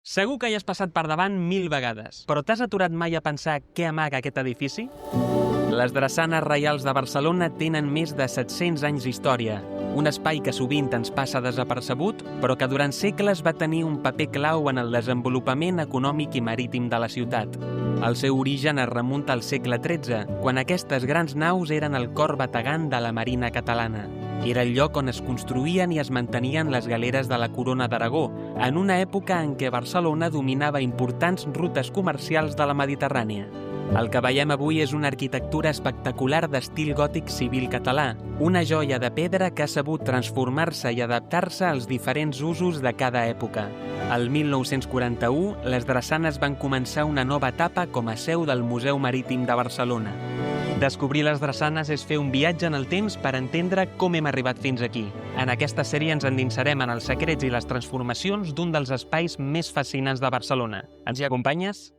Segur que hi has passat per davant 1000 vegades, però t'has aturat mai a pensar què amaga aquest edifici? Les drassanes reials de Barcelona tenen més de 700 anys d'història, un espai que sovint ens passa desapercebut, però que durant segles va tenir un paper clau en el desenvolupament econòmic i marítim de la ciutat. El seu origen es remunta al segle XIII, quan aquestes grans naus eren el cor bategant de la marina catalana. Era el lloc on es construïen i es mantenien les galeres de la Corona d'Aragó, en una època en què Barcelona dominava importants rutes comercials de la Mediterrània. El que veiem avui és una arquitectura espectacular d'estil gòtic civil català, una joia de pedra que ha sabut transformar-se i adaptar-se als diferents usos de cada època. El 1941, les drassanes van començar una nova etapa com a seu del Museu Marítim de Barcelona. Descobrir les drassanes és fer un viatge en el temps per entendre com hem arribat fins aquí. En aquesta sèrie ens endinsarem en els secrets i les transformacions d'un dels espais més fascinants de Barcelona. Ens hi acompanyes?